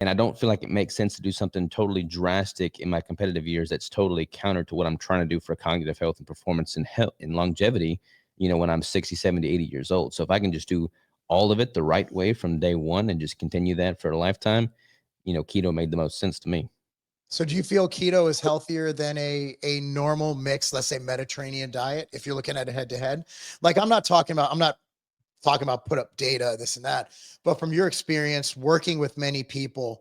And I don't feel like it makes sense to do something totally drastic in my competitive years that's totally counter to what I'm trying to do for cognitive health and performance and health and longevity, when I'm 60, 70, 80 years old. So if I can just do all of it the right way from day one and just continue that for a lifetime, keto made the most sense to me. So do you feel keto is healthier than a normal mix, let's say Mediterranean diet, if you're looking at it head to head? Like I'm not talking about put up data, this and that, but from your experience working with many people,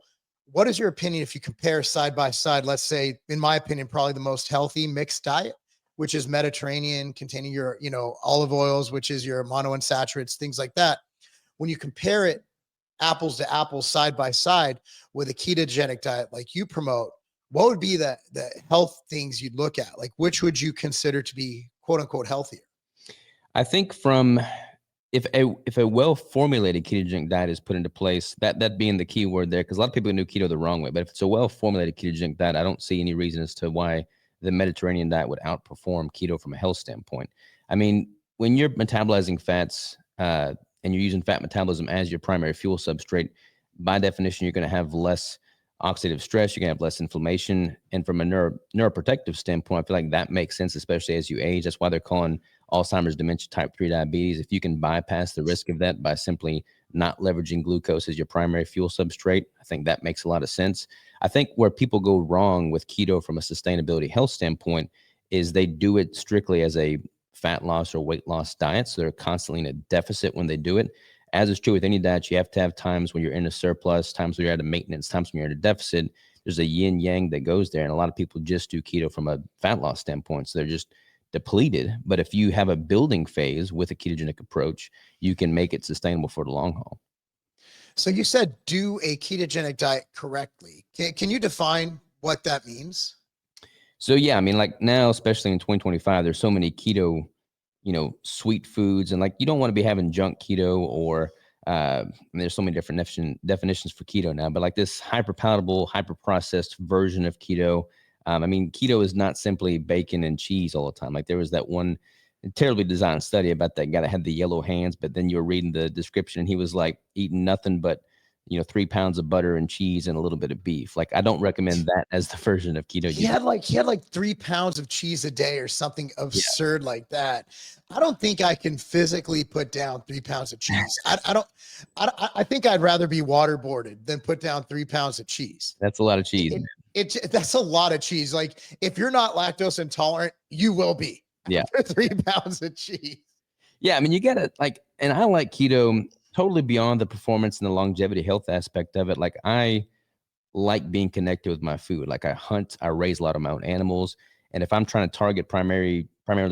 what is your opinion if you compare side by side, let's say, in my opinion, probably the most healthy mixed diet, which is Mediterranean, containing your, olive oils, which is your monounsaturates, things like that. When you compare it apples to apples, side by side, with a ketogenic diet like you promote, what would be the health things you'd look at? Like, which would you consider to be quote unquote healthier? I think if a well formulated ketogenic diet is put into place, that being the key word there, because a lot of people do keto the wrong way. But if it's a well formulated ketogenic diet, I don't see any reason as to why the Mediterranean diet would outperform keto from a health standpoint. I mean, when you're metabolizing fats and you're using fat metabolism as your primary fuel substrate, by definition, you're going to have less oxidative stress. You're going to have less inflammation. And from a neuroprotective standpoint, I feel like that makes sense, especially as you age. That's why they're calling Alzheimer's, dementia, type 3 diabetes. If you can bypass the risk of that by simply not leveraging glucose as your primary fuel substrate, I think that makes a lot of sense. I think where people go wrong with keto from a sustainability health standpoint is they do it strictly as a fat loss or weight loss diet. So they're constantly in a deficit when they do it. As is true with any diet, you have to have times when you're in a surplus, times when you're at a maintenance, times when you're at a deficit. There's a yin yang that goes there. And a lot of people just do keto from a fat loss standpoint. So they're just depleted. But if you have a building phase with a ketogenic approach, you can make it sustainable for the long haul. So you said do a ketogenic diet correctly. Can you define what that means? So yeah, I mean, like now, especially in 2025, there's so many keto, sweet foods, and like you don't want to be having junk keto or I mean, there's so many different definitions for keto now, but like this hyper palatable, hyper processed version of keto. I mean, keto is not simply bacon and cheese all the time. Like there was that one terribly designed study about that guy that had the yellow hands, but then you were reading the description and he was like eating nothing but 3 pounds of butter and cheese and a little bit of beef. Like I don't recommend that as the version of keto. He had like 3 pounds of cheese a day or something Yeah. absurd like that. I don't think I can physically put down 3 pounds of cheese. I think I'd rather be waterboarded than put down 3 pounds of cheese. That's a lot of cheese. That's a lot of cheese. Like if you're not lactose intolerant, you will be. Yeah. After 3 pounds of cheese. Yeah. I mean, you gotta and I like keto totally beyond the performance and the longevity health aspect of it. Like I like being connected with my food. Like I hunt, I raise a lot of my own animals. And if I'm trying to target primarily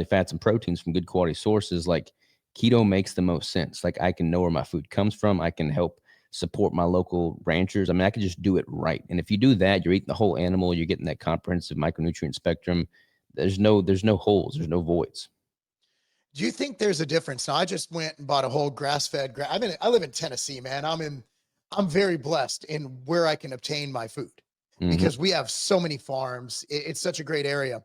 fats and proteins from good quality sources, like keto makes the most sense. Like I can know where my food comes from. I can help support my local ranchers. I mean, I can just do it right. And if you do that, you're eating the whole animal, you're getting that comprehensive micronutrient spectrum. There's no holes, there's no voids. Do you think there's a difference? Now, I just went and bought a whole grass-fed. I live in Tennessee, man. I'm very blessed in where I can obtain my food because we have so many farms. It's such a great area.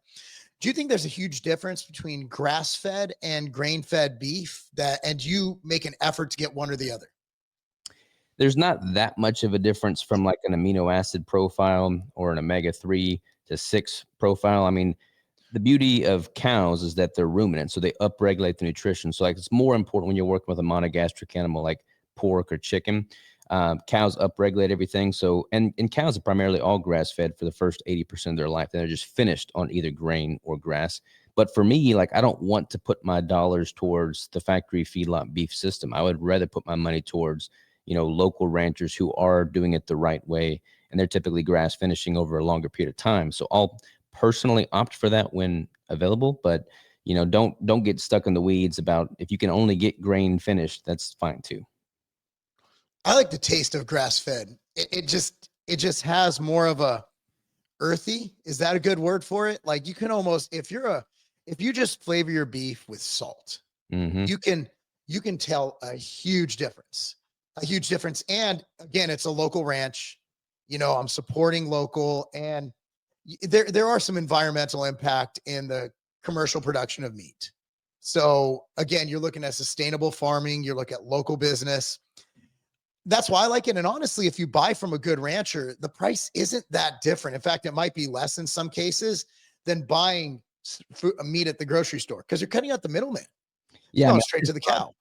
Do you think there's a huge difference between grass-fed and grain-fed beef and you make an effort to get one or the other? There's not that much of a difference from like an amino acid profile or an omega-3 to 6 profile. I mean, the beauty of cows is that they're ruminants, so they upregulate the nutrition. So like it's more important when you're working with a monogastric animal like pork or chicken. Cows upregulate everything. So and cows are primarily all grass fed for the first 80% of their life. And they're just finished on either grain or grass. But for me, like I don't want to put my dollars towards the factory feedlot beef system. I would rather put my money towards, local ranchers who are doing it the right way. And they're typically grass finishing over a longer period of time. So I'll personally opt for that when available, but don't get stuck in the weeds about if you can only get grain finished, that's fine too. I like the taste of grass-fed. It just has more of a earthy. Is that a good word for it? Like you can almost, if you just flavor your beef with salt, Mm-hmm. you can tell a huge difference. A huge difference. And again, it's a local ranch. I'm supporting local, and there are some environmental impact in the commercial production of meat. So again, you're looking at sustainable farming, you're looking at local business. that's why I like it. And honestly, if you buy from a good rancher, the price isn't that different. In fact, it might be less in some cases than buying meat at the grocery store because you're cutting out the middleman. It's Yeah, going man, straight to the cow.